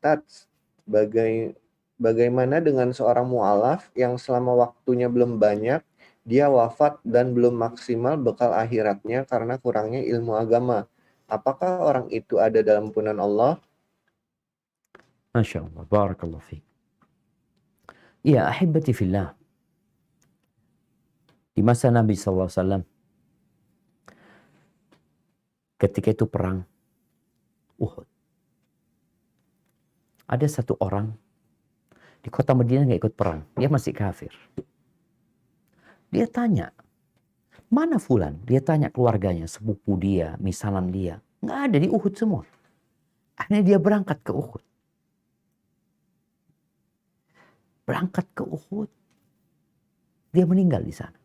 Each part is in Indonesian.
Ustadz, bagaimana dengan seorang mu'alaf yang selama waktunya belum banyak, dia wafat dan belum maksimal bekal akhiratnya karena kurangnya ilmu agama? Apakah orang itu ada dalam ampunan Allah? Masya Allah, barakallahu fiik. Ya, ahibati fillah. Di masa Nabi SAW, ketika itu perang Uhud, ada satu orang di kota Madinah nggak ikut perang. Dia masih kafir. Dia tanya, mana fulan? Dia tanya keluarganya, sepupu dia, misanan dia. Nggak ada, di Uhud semua. Akhirnya dia berangkat ke Uhud. Berangkat ke Uhud. Dia meninggal di sana.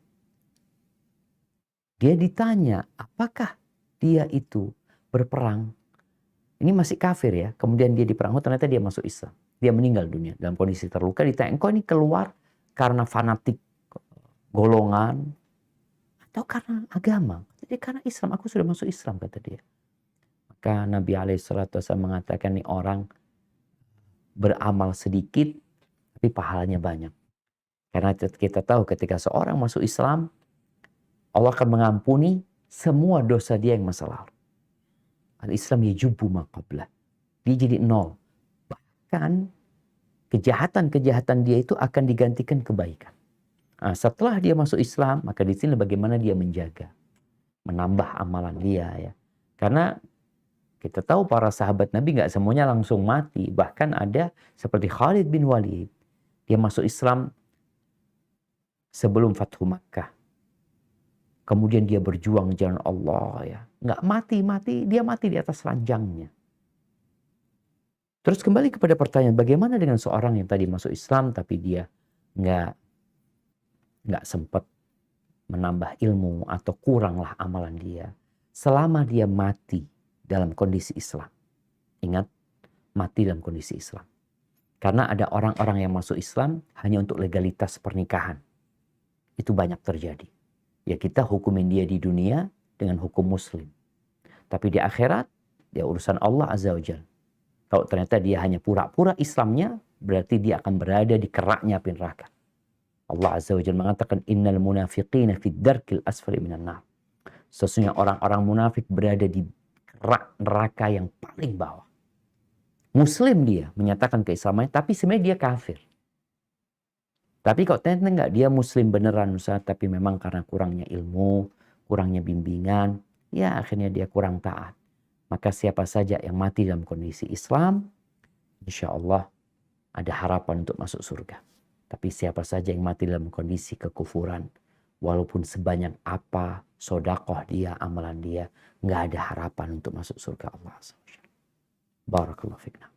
Dia ditanya, apakah dia itu berperang? Ini masih kafir ya. Kemudian dia di perang Uhud, ternyata dia masuk Islam. Dia meninggal dunia dalam kondisi terluka. Ditanya, engkau ini keluar karena fanatik golongan atau karena agama? Jadi karena Islam, aku sudah masuk Islam, kata dia. Maka Nabi SAW mengatakan, ini orang beramal sedikit, tapi pahalanya banyak. Karena kita tahu ketika seorang masuk Islam, Allah akan mengampuni semua dosa dia yang masa lalu. Al-Islam yajubbu ma qablah. Dia jadi nol. Bahkan kejahatan-kejahatan dia itu akan digantikan kebaikan. Nah, setelah dia masuk Islam, maka di sini bagaimana dia menjaga, menambah amalan dia ya. Karena kita tahu para sahabat Nabi nggak semuanya langsung mati. Bahkan ada seperti Khalid bin Walid. Dia masuk Islam sebelum Fathu Makkah. Kemudian dia berjuang di jalan Allah ya. Nggak mati-mati, dia mati di atas ranjangnya. Terus kembali kepada pertanyaan, bagaimana dengan seorang yang tadi masuk Islam tapi dia nggak sempat menambah ilmu atau kuranglah amalan dia. Selama dia mati dalam kondisi Islam. Ingat, mati dalam kondisi Islam. Karena ada orang-orang yang masuk Islam hanya untuk legalitas pernikahan. Itu banyak terjadi. Ya kita hukumin dia di dunia dengan hukum muslim. Tapi di akhirat, dia urusan Allah Azza wa Jalla. Kalau ternyata dia hanya pura-pura Islamnya, berarti dia akan berada di keraknya api neraka. Allah Azza wa Jalla mengatakan, innal munafiqina fid darkil asfali minan nar. Sesungguhnya orang-orang munafik berada di kerak neraka yang paling bawah. Muslim dia, menyatakan keislamannya, tapi sebenarnya dia kafir. Tapi kok ternyata enggak, dia muslim beneran Ustaz, tapi memang karena kurangnya ilmu, kurangnya bimbingan, ya akhirnya dia kurang taat. Maka siapa saja yang mati dalam kondisi Islam, insya Allah ada harapan untuk masuk surga. Tapi siapa saja yang mati dalam kondisi kekufuran, walaupun sebanyak apa sodakoh dia, amalan dia, nggak ada harapan untuk masuk surga Allah. Barakallahu fikna.